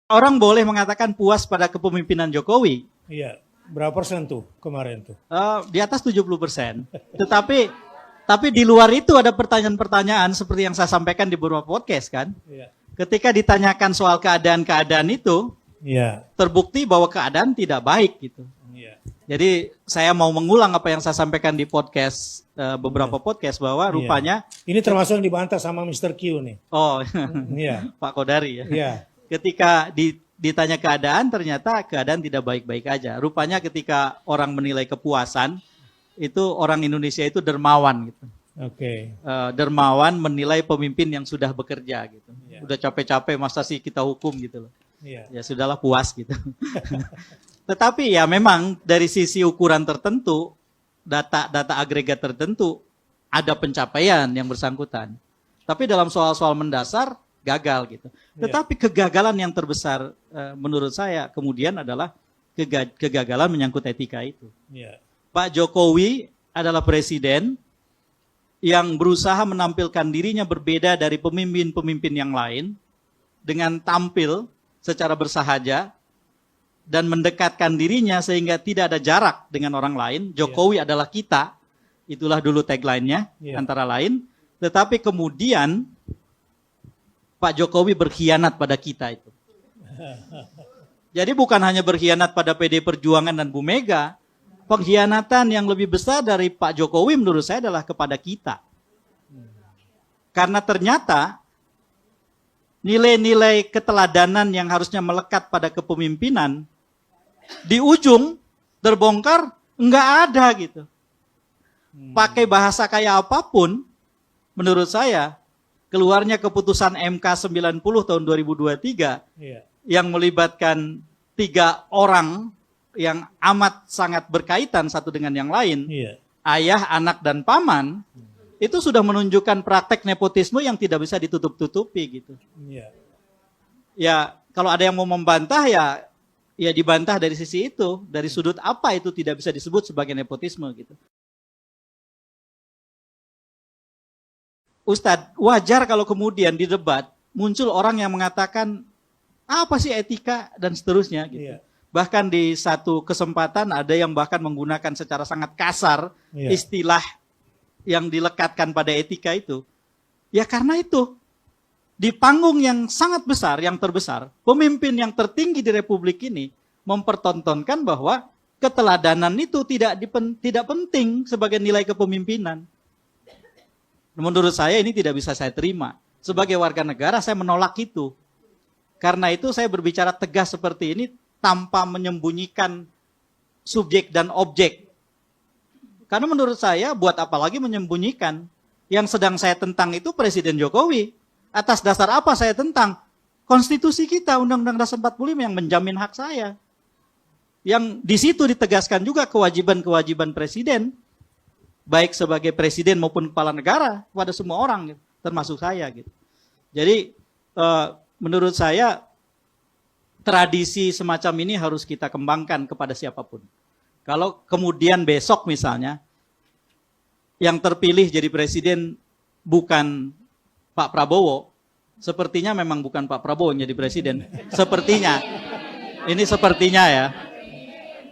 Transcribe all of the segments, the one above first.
Orang boleh mengatakan puas pada kepemimpinan Jokowi. Iya. Berapa persen tuh kemarin tuh? Di atas 70%. Tapi di luar itu ada pertanyaan-pertanyaan seperti yang saya sampaikan di beberapa podcast kan. Iya. Ketika ditanyakan soal keadaan-keadaan itu, Iya. terbukti bahwa keadaan tidak baik gitu. Iya. Jadi saya mau mengulang apa yang saya sampaikan di podcast, beberapa podcast bahwa rupanya. Ini termasuk yang dibantah sama Mr. Q nih. Oh, Iya. Pak Kodari ya. Iya. Ketika ditanya keadaan, ternyata keadaan tidak baik-baik aja. Rupanya ketika orang menilai kepuasan, itu orang Indonesia itu dermawan gitu. Oke. Dermawan menilai pemimpin yang sudah bekerja gitu. Iya. Udah capek-capek masa sih kita hukum gitu loh. Iya. Ya sudahlah puas gitu. Tetapi ya memang dari sisi ukuran tertentu, data agregat tertentu, ada pencapaian yang bersangkutan. Tapi dalam soal-soal mendasar, gagal gitu. Tetapi kegagalan yang terbesar menurut saya kemudian adalah kegagalan menyangkut etika itu. Iya. Pak Jokowi adalah presiden yang berusaha menampilkan dirinya berbeda dari pemimpin-pemimpin yang lain dengan tampil secara bersahaja dan mendekatkan dirinya sehingga tidak ada jarak dengan orang lain. Jokowi adalah kita, itulah dulu tagline-nya antara lain. Tetapi kemudian Pak Jokowi berkhianat pada kita itu. Jadi bukan hanya berkhianat pada PD Perjuangan dan Bu Mega, pengkhianatan yang lebih besar dari Pak Jokowi menurut saya adalah kepada kita. Karena ternyata nilai-nilai keteladanan yang harusnya melekat pada kepemimpinan di ujung terbongkar enggak ada gitu. Pakai bahasa kayak apapun, menurut saya keluarnya keputusan MK 90 tahun 2023 yang melibatkan 3 orang yang amat sangat berkaitan satu dengan yang lain, ayah, anak, dan paman, itu sudah menunjukkan praktek nepotisme yang tidak bisa ditutup-tutupi gitu. Ya kalau ada yang mau membantah ya dibantah dari sisi itu, dari sudut apa itu tidak bisa disebut sebagai nepotisme gitu. Ustadz, wajar kalau kemudian di debat muncul orang yang mengatakan apa sih etika dan seterusnya gitu. Bahkan di satu kesempatan ada yang bahkan menggunakan secara sangat kasar istilah yang dilekatkan pada etika itu. Ya karena itu di panggung yang sangat besar, yang terbesar, pemimpin yang tertinggi di Republik ini mempertontonkan bahwa keteladanan itu tidak penting sebagai nilai kepemimpinan. Menurut saya ini tidak bisa saya terima. Sebagai warga negara saya menolak itu. Karena itu saya berbicara tegas seperti ini tanpa menyembunyikan subjek dan objek. Karena menurut saya buat apa lagi menyembunyikan. Yang sedang saya tentang itu Presiden Jokowi. Atas dasar apa saya tentang? Konstitusi kita, Undang-Undang Dasar 45 yang menjamin hak saya. Yang di situ ditegaskan juga kewajiban-kewajiban presiden. Baik sebagai presiden maupun kepala negara kepada semua orang, gitu, termasuk saya. Gitu. Jadi menurut saya tradisi semacam ini harus kita kembangkan kepada siapapun. Kalau kemudian besok misalnya yang terpilih jadi presiden bukan Pak Prabowo, sepertinya memang bukan Pak Prabowo yang jadi presiden. Sepertinya, ini sepertinya ya.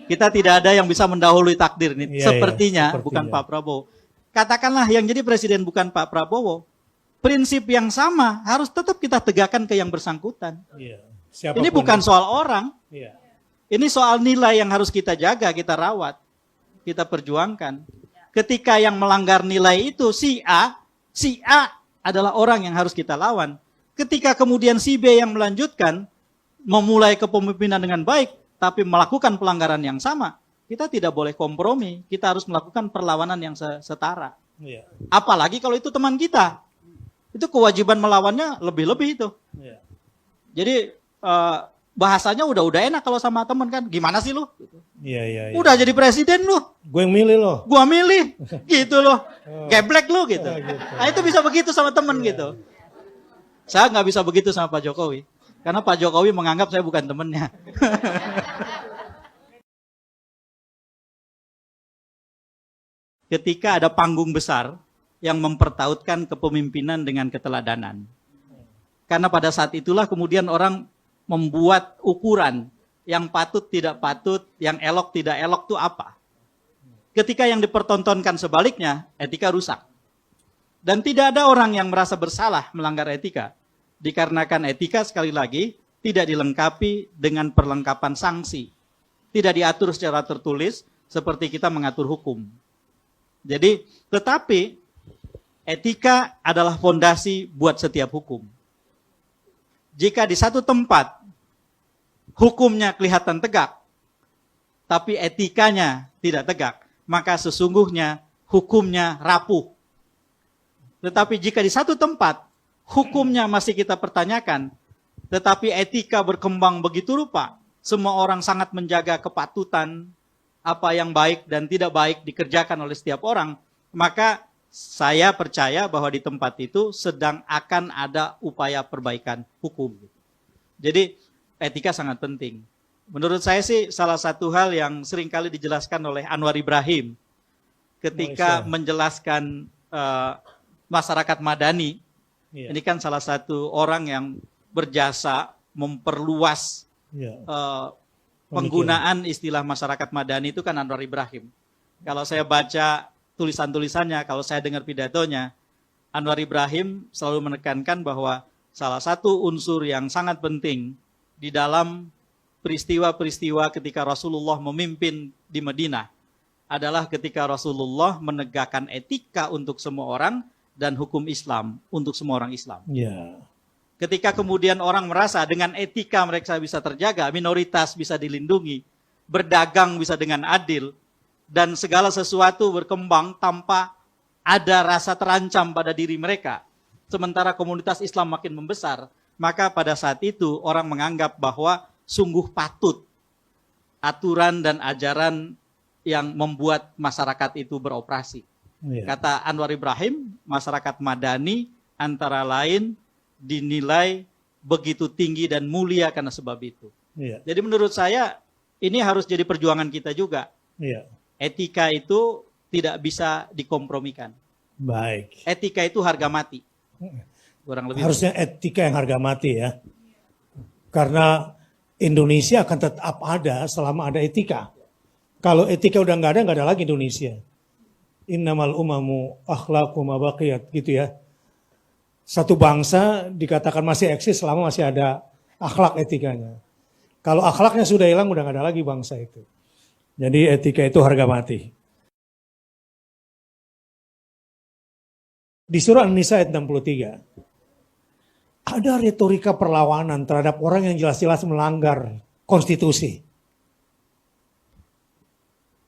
Kita tidak ada yang bisa mendahului takdir nih. Sepertinya bukan Pak Prabowo. Katakanlah yang jadi presiden bukan Pak Prabowo. Prinsip yang sama harus tetap kita tegakkan ke yang bersangkutan. Ini bukan soal orang. Ini soal nilai yang harus kita jaga, kita rawat, kita perjuangkan. Ketika yang melanggar nilai itu si A adalah orang yang harus kita lawan. Ketika kemudian si B yang melanjutkan, memulai kepemimpinan dengan baik, tapi melakukan pelanggaran yang sama, kita tidak boleh kompromi. Kita harus melakukan perlawanan yang setara. Apalagi kalau itu teman kita. Itu kewajiban melawannya lebih-lebih itu. Jadi bahasanya udah enak kalau sama teman kan. Gimana sih lu? Udah jadi presiden lu. Gue yang milih lo. Gua milih. Gitu loh. Geblek lu gitu. Nah itu bisa begitu sama teman gitu. Saya nggak bisa begitu sama Pak Jokowi. Karena Pak Jokowi menganggap saya bukan temennya. Ketika ada panggung besar yang mempertautkan kepemimpinan dengan keteladanan. Karena pada saat itulah kemudian orang membuat ukuran yang patut tidak patut, yang elok tidak elok itu apa. Ketika yang dipertontonkan sebaliknya, etika rusak. Dan tidak ada orang yang merasa bersalah melanggar etika. Dikarenakan etika sekali lagi tidak dilengkapi dengan perlengkapan sanksi. Tidak diatur secara tertulis seperti kita mengatur hukum. Jadi, tetapi etika adalah fondasi buat setiap hukum. Jika di satu tempat hukumnya kelihatan tegak, tapi etikanya tidak tegak, maka sesungguhnya hukumnya rapuh. Tetapi jika di satu tempat hukumnya masih kita pertanyakan, tetapi etika berkembang begitu rupa, semua orang sangat menjaga kepatutan, apa yang baik dan tidak baik dikerjakan oleh setiap orang, maka saya percaya bahwa di tempat itu sedang akan ada upaya perbaikan hukum. Jadi etika sangat penting. Menurut saya sih salah satu hal yang seringkali dijelaskan oleh Anwar Ibrahim ketika menjelaskan masyarakat madani. Ini kan salah satu orang yang berjasa memperluas penggunaan istilah masyarakat madani itu kan Anwar Ibrahim. Kalau saya baca tulisan-tulisannya, kalau saya dengar pidatonya, Anwar Ibrahim selalu menekankan bahwa salah satu unsur yang sangat penting di dalam peristiwa-peristiwa ketika Rasulullah memimpin di Madinah adalah ketika Rasulullah menegakkan etika untuk semua orang dan hukum Islam untuk semua orang Islam. Ya. Ketika kemudian orang merasa dengan etika mereka bisa terjaga, minoritas bisa dilindungi, berdagang bisa dengan adil, dan segala sesuatu berkembang tanpa ada rasa terancam pada diri mereka. Sementara komunitas Islam makin membesar, maka pada saat itu orang menganggap bahwa sungguh patut aturan dan ajaran yang membuat masyarakat itu beroperasi. Kata Anwar Ibrahim, masyarakat madani antara lain dinilai begitu tinggi dan mulia karena sebab itu. Jadi menurut saya ini harus jadi perjuangan kita juga. Etika itu tidak bisa dikompromikan. Baik. Etika itu harga mati. Kurang lebih. Harusnya etika yang harga mati ya. Karena Indonesia akan tetap ada selama ada etika. Kalau etika udah nggak ada lagi Indonesia. Innamal umamu akhlaqu ma baqiyat gitu ya. Satu bangsa dikatakan masih eksis selama masih ada akhlak etikanya. Kalau akhlaknya sudah hilang udah nggak ada lagi bangsa itu. Jadi etika itu harga mati. Di surah An-Nisa ayat 63 ada retorika perlawanan terhadap orang yang jelas-jelas melanggar konstitusi.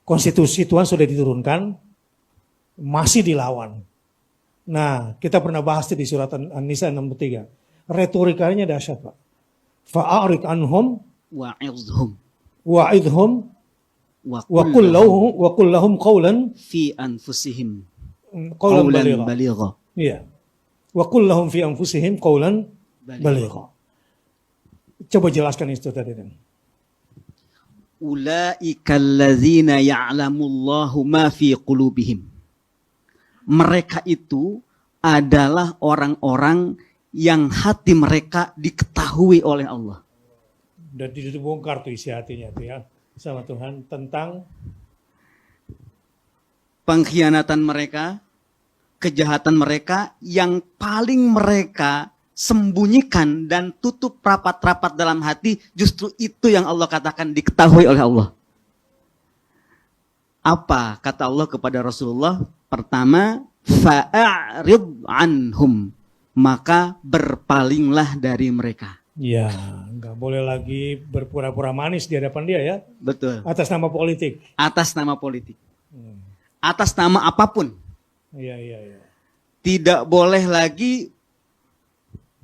Konstitusi Tuhan sudah diturunkan, masih dilawan. Nah, kita pernah bahas di surat An-Nisa 63. Retorikanya dahsyat, Pak. Fa'arid anhum wa'idhum wa qul lahum qawlan fi anfusihim qawlan baligha. Iya. Wa qul lahum fi anfusihim qawlan baligha. Coba jelaskan itu tadi. Ulaika allazina ya'lamullahu ma fi qulubihim. Mereka itu adalah orang-orang yang hati mereka diketahui oleh Allah. Dan dibongkar tuh isi hatinya tuh ya sama Tuhan tentang pengkhianatan mereka, kejahatan mereka yang paling mereka sembunyikan dan tutup rapat-rapat dalam hati, justru itu yang Allah katakan diketahui oleh Allah. Apa kata Allah kepada Rasulullah? Pertama, fa'arid anhum, maka berpalinglah dari mereka. Ya, nggak boleh lagi berpura-pura manis di hadapan dia ya. Betul. Atas nama politik. Atas nama politik. Atas nama apapun. Iya. Tidak boleh lagi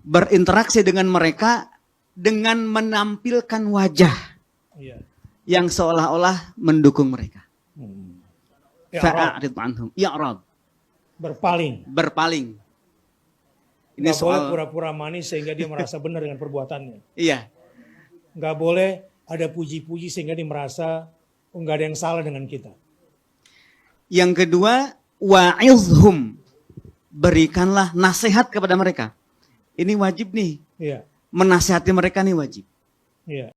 berinteraksi dengan mereka dengan menampilkan wajah yang seolah-olah mendukung mereka. Fa'arid anhum. I'rad. Berpaling. Ini Nggak boleh soal pura-pura manis sehingga dia merasa benar dengan perbuatannya. Iya. Nggak boleh ada puji-puji sehingga dia merasa nggak ada yang salah dengan kita. Yang kedua, wa'izhum. Berikanlah nasihat kepada mereka. Ini wajib nih. Iya. Menasihati mereka nih wajib. Iya.